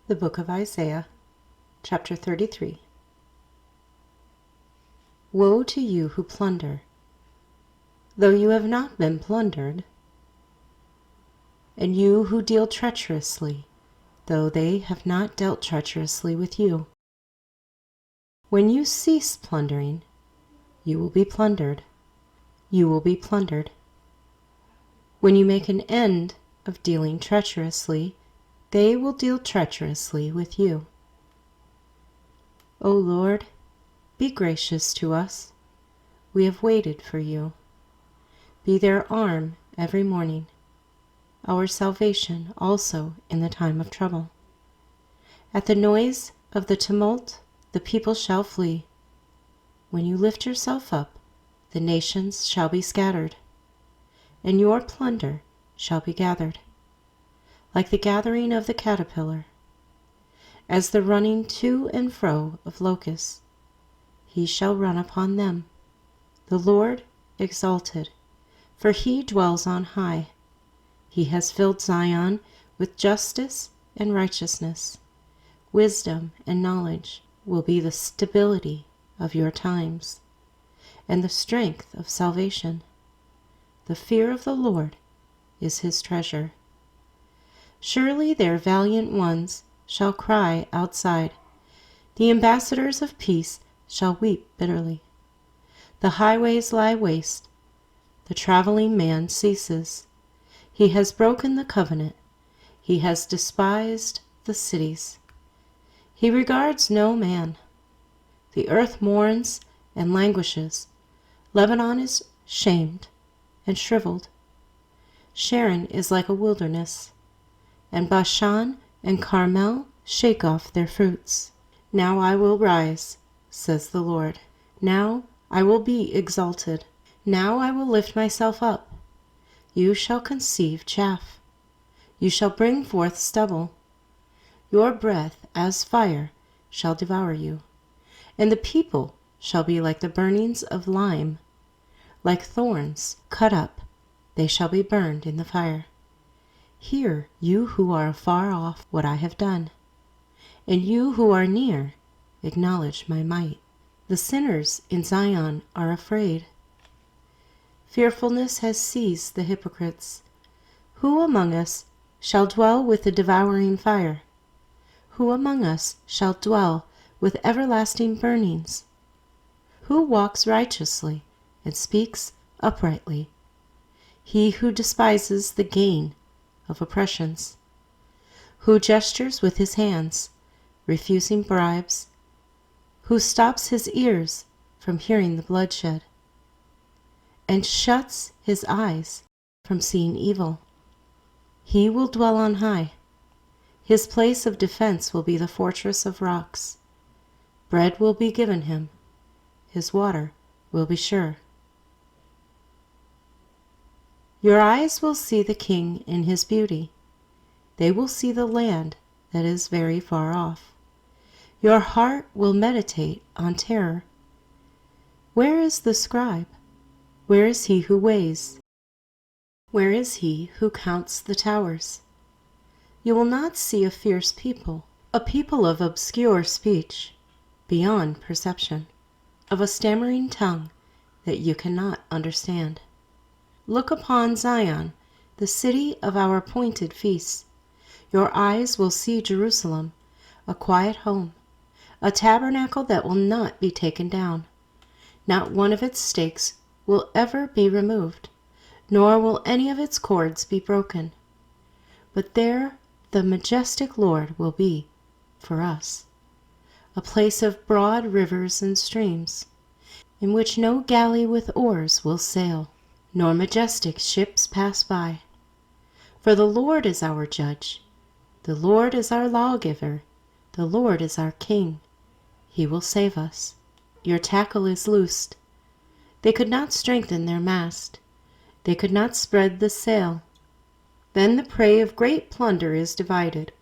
The Book of Isaiah, chapter 33. Woe to you who plunder, though you have not been plundered, and you who deal treacherously, though they have not dealt treacherously with you. When you cease plundering, you will be plundered. You will be plundered. When you make an end of dealing treacherously, they will deal treacherously with you. O Lord, be gracious to us. We have waited for you. Be their arm every morning, our salvation also in the time of trouble. At the noise of the tumult, the people shall flee. When you lift yourself up, the nations shall be scattered, and your plunder shall be gathered, like the gathering of the caterpillar, as the running to and fro of locusts. He shall run upon them. The Lord exalted, for he dwells on high. He has filled Zion with justice and righteousness. Wisdom and knowledge will be the stability of your times, and the strength of salvation. The fear of the Lord is his treasure. Surely their valiant ones shall cry outside. The ambassadors of peace shall weep bitterly. The highways lie waste. The traveling man ceases. He has broken the covenant. He has despised the cities. He regards no man. The earth mourns and languishes. Lebanon is shamed and shriveled. Sharon is like a wilderness, and Bashan and Carmel shake off their fruits. Now I will rise, says the Lord. Now I will be exalted. Now I will lift myself up. You shall conceive chaff. You shall bring forth stubble. Your breath as fire shall devour you, and the people shall be like the burnings of lime. Like thorns cut up, they shall be burned in the fire. Hear, you who are afar off, what I have done, and you who are near, acknowledge my might. The sinners in Zion are afraid. Fearfulness has seized the hypocrites. Who among us shall dwell with the devouring fire? Who among us shall dwell with everlasting burnings? Who walks righteously and speaks uprightly? He who despises the gain of oppressions, who gestures with his hands, refusing bribes, who stops his ears from hearing the bloodshed, and shuts his eyes from seeing evil. He will dwell on high. His place of defense will be the fortress of rocks. Bread will be given him. His water will be sure. Your eyes will see the King in his beauty. They will see the land that is very far off. Your heart will meditate on terror. Where is the scribe? Where is he who weighs? Where is he who counts the towers? You will not see a fierce people, a people of obscure speech, beyond perception, of a stammering tongue that you cannot understand. Look upon Zion, the city of our appointed feasts. Your eyes will see Jerusalem, a quiet home, a tabernacle that will not be taken down. Not one of its stakes will ever be removed, nor will any of its cords be broken. But there the majestic Lord will be for us, a place of broad rivers and streams, in which no galley with oars will sail, nor majestic ships pass by. For the Lord is our judge, the Lord is our lawgiver, the Lord is our King. He will save us. Your tackle is loosed. They could not strengthen their mast. They could not spread the sail. Then the prey of great plunder is divided.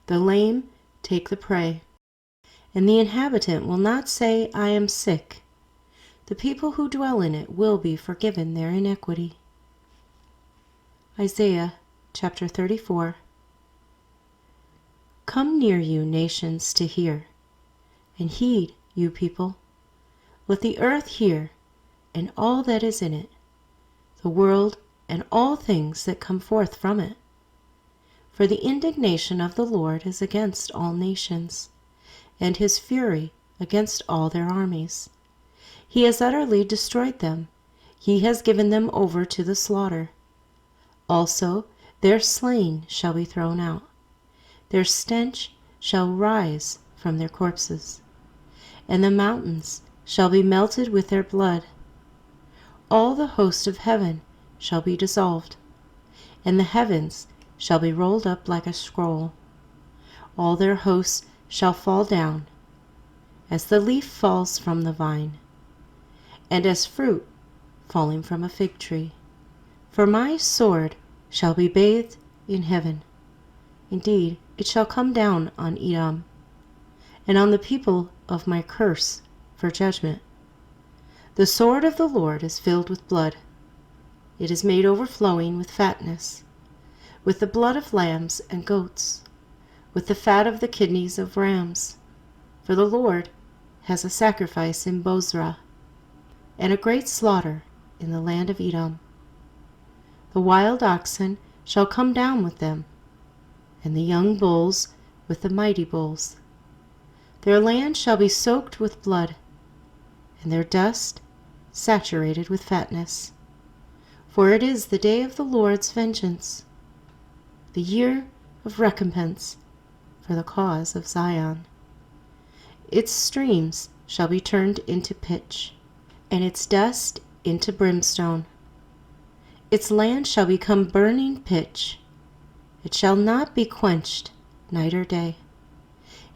The lame take the prey, and the inhabitant will not say, I am sick. The people who dwell in it will be forgiven their iniquity. Isaiah chapter 34. Come near, you nations, to hear, and heed, you people. Let the earth hear, and all that is in it, the world and all things that come forth from it. For the indignation of the Lord is against all nations, and his fury against all their armies. He has utterly destroyed them. He has given them over to the slaughter. Also their slain shall be thrown out. Their stench shall rise from their corpses, and the mountains shall be melted with their blood. All the host of heaven shall be dissolved, and the heavens shall be rolled up like a scroll. All their hosts shall fall down, as the leaf falls from the vine, and as fruit falling from a fig tree. For my sword shall be bathed in heaven. Indeed, it shall come down on Edom, and on the people of my curse for judgment. The sword of the Lord is filled with blood. It is made overflowing with fatness, with the blood of lambs and goats, with the fat of the kidneys of rams. For the Lord has a sacrifice in Bozrah, and a great slaughter in the land of Edom. The wild oxen shall come down with them, and the young bulls with the mighty bulls. Their land shall be soaked with blood, and their dust saturated with fatness. For it is the day of the Lord's vengeance, the year of recompense for the cause of Zion. Its streams shall be turned into pitch, and its dust into brimstone. Its land shall become burning pitch. It shall not be quenched night or day.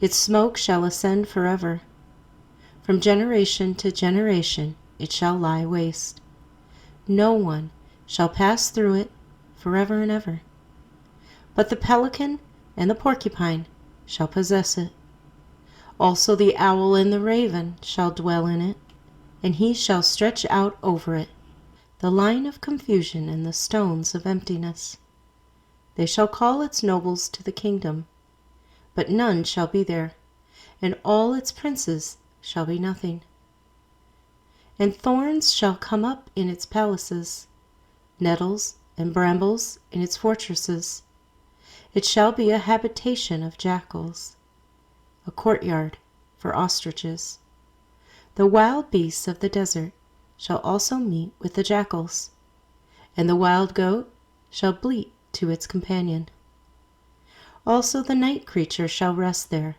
Its smoke shall ascend forever. From generation to generation it shall lie waste. No one shall pass through it forever and ever. But the pelican and the porcupine shall possess it. Also the owl and the raven shall dwell in it, and he shall stretch out over it the line of confusion and the stones of emptiness. They shall call its nobles to the kingdom, but none shall be there, and all its princes shall be nothing. And thorns shall come up in its palaces, nettles and brambles in its fortresses. It shall be a habitation of jackals, a courtyard for ostriches. The wild beasts of the desert shall also meet with the jackals, and the wild goat shall bleat to its companion. Also the night creature shall rest there,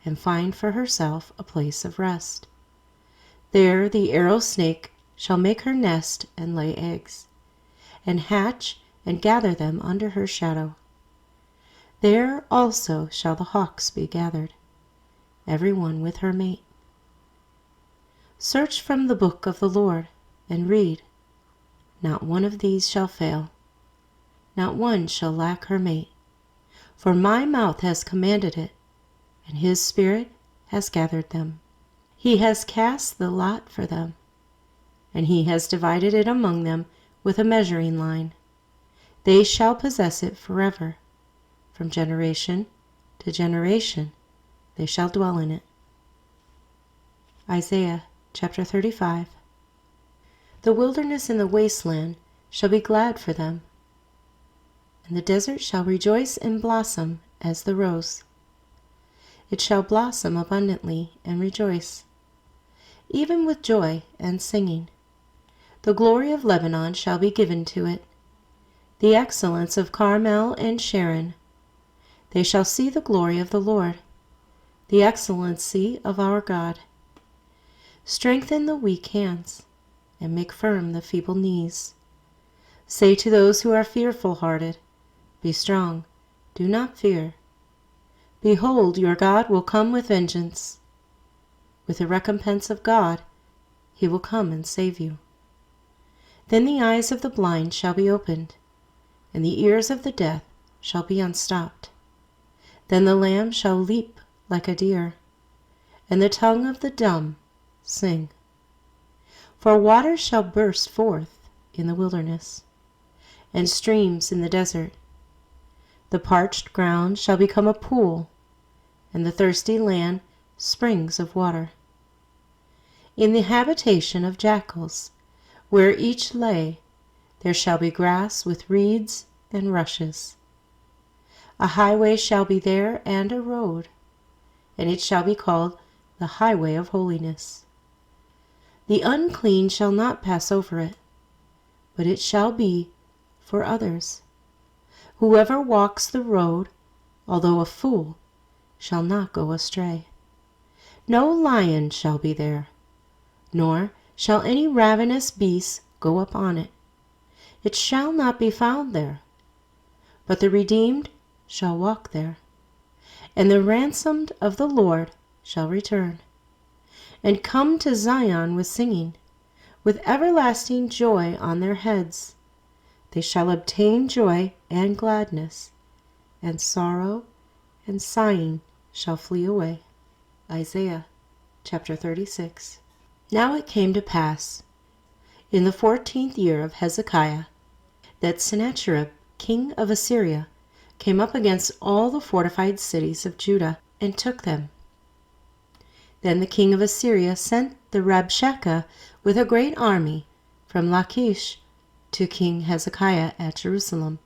and find for herself a place of rest. There the arrow snake shall make her nest and lay eggs, and hatch and gather them under her shadow. There also shall the hawks be gathered, every one with her mate. Search from the book of the Lord, and read. Not one of these shall fail, not one shall lack her mate. For my mouth has commanded it, and his Spirit has gathered them. He has cast the lot for them, and he has divided it among them with a measuring line. They shall possess it forever. From generation to generation they shall dwell in it. Isaiah chapter 35. The wilderness and the wasteland shall be glad for them, and the desert shall rejoice and blossom as the rose. It shall blossom abundantly and rejoice, even with joy and singing. The glory of Lebanon shall be given to it, the excellence of Carmel and Sharon. They shall see the glory of the Lord, the excellency of our God. Strengthen the weak hands, and make firm the feeble knees. Say to those who are fearful-hearted, be strong, do not fear. Behold, your God will come with vengeance. With the recompense of God, he will come and save you. Then the eyes of the blind shall be opened, and the ears of the deaf shall be unstopped. Then the lamb shall leap like a deer, and the tongue of the dumb sing. For waters shall burst forth in the wilderness, and streams in the desert. The parched ground shall become a pool, and the thirsty land springs of water. In the habitation of jackals, where each lay, there shall be grass with reeds and rushes. A highway shall be there and a road, and it shall be called the highway of holiness. The unclean shall not pass over it, but it shall be for others. Whoever walks the road, although a fool, shall not go astray. No lion shall be there, nor shall any ravenous beast go up on it. It shall not be found there. But the redeemed shall walk there, and the ransomed of the Lord shall return, and come to Zion with singing, with everlasting joy on their heads. They shall obtain joy and gladness, and sorrow and sighing shall flee away. Isaiah chapter 36. Now it came to pass, in the 14th year of Hezekiah, that Sennacherib, king of Assyria, came up against all the fortified cities of Judah and took them. Then the king of Assyria sent the Rabshakeh with a great army from Lachish to King Hezekiah at Jerusalem.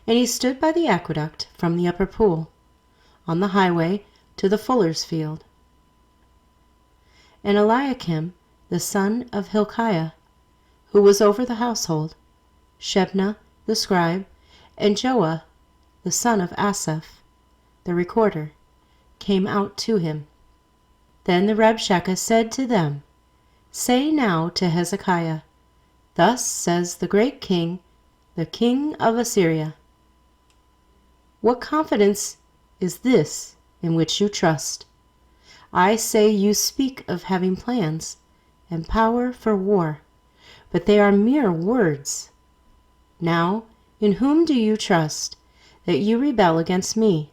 And he stood by the aqueduct from the upper pool, on the highway to the fuller's field. And Eliakim, the son of Hilkiah, who was over the household, Shebna the scribe, and Joah the son of Asaph, the recorder, came out to him. Then the Rabshakeh said to them, Say now to Hezekiah, Thus says the great king, the king of Assyria, What confidence is this in which you trust? I say you speak of having plans and power for war, but they are mere words. Now, in whom do you trust, that you rebel against me?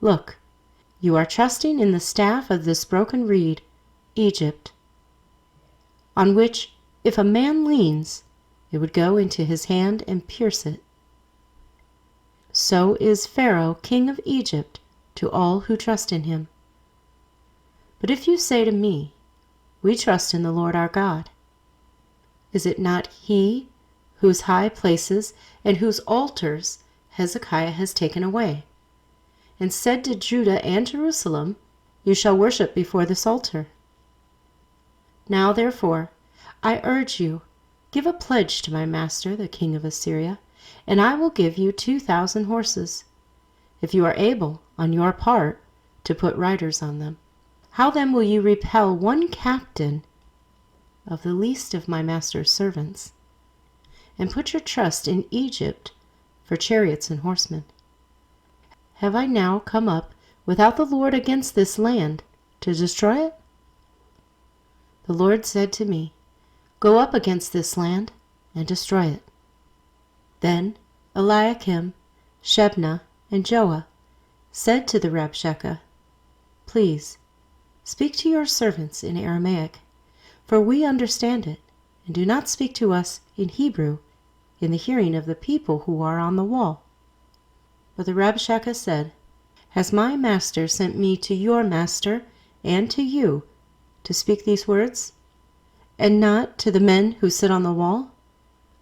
Look, you are trusting in the staff of this broken reed, Egypt, on which, if a man leans, it would go into his hand and pierce it. So is Pharaoh, king of Egypt, to all who trust in him. But if you say to me, We trust in the Lord our God, is it not he whose high places and whose altars Hezekiah has taken away, and said to Judah and Jerusalem, You shall worship before this altar? Now therefore, I urge you, give a pledge to my master, the king of Assyria, and I will give you 2,000 horses, if you are able, on your part, to put riders on them. How then will you repel one captain of the least of my master's servants, and put your trust in Egypt for chariots and horsemen? Have I now come up without the Lord against this land to destroy it? The Lord said to me, Go up against this land and destroy it. Then Eliakim, Shebna, and Joah said to the Rabshakeh, Please, speak to your servants in Aramaic, for we understand it, and do not speak to us in Hebrew in the hearing of the people who are on the wall. But the Rabshakeh said, Has my master sent me to your master and to you to speak these words, and not to the men who sit on the wall,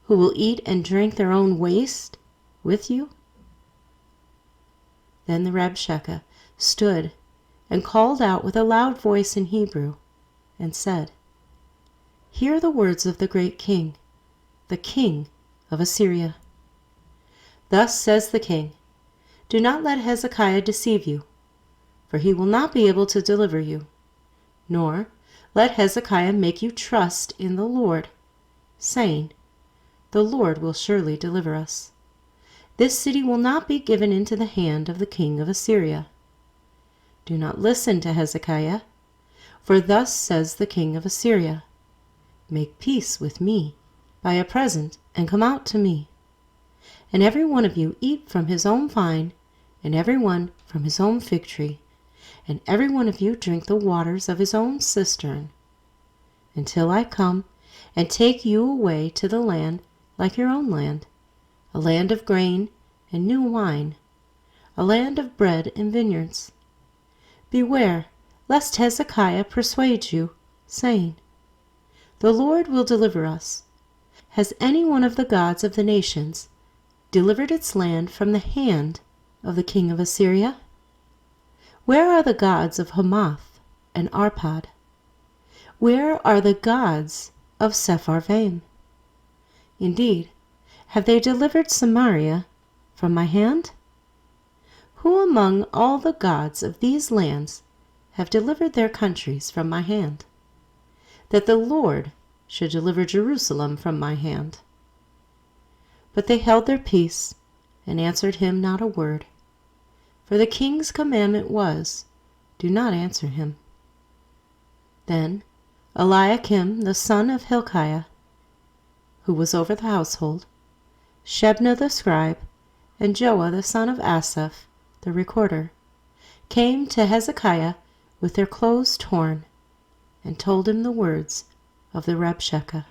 who will eat and drink their own waste with you? Then the Rabshakeh stood and called out with a loud voice in Hebrew, and said, Hear the words of the great king, the king of Assyria. Thus says the king, Do not let Hezekiah deceive you, for he will not be able to deliver you, nor let Hezekiah make you trust in the Lord, saying, The Lord will surely deliver us. This city will not be given into the hand of the king of Assyria. Do not listen to Hezekiah, for thus says the king of Assyria, Make peace with me by a present, and come out to me. And every one of you eat from his own vine, and every one from his own fig tree, and every one of you drink the waters of his own cistern, until I come and take you away to the land like your own land, a land of grain and new wine, a land of bread and vineyards. Beware, lest Hezekiah persuade you, saying, The Lord will deliver us. Has any one of the gods of the nations delivered its land from the hand of the king of Assyria? Where are the gods of Hamath and Arpad? Where are the gods of Sepharvaim? Indeed, have they delivered Samaria from my hand? Who among all the gods of these lands have delivered their countries from my hand, that the Lord should deliver Jerusalem from my hand? But they held their peace and answered him not a word. For the king's commandment was, Do not answer him. Then Eliakim the son of Hilkiah, who was over the household, Shebna the scribe, and Joah the son of Asaph the recorder, came to Hezekiah with their clothes torn, and told him the words of the Rabshakeh.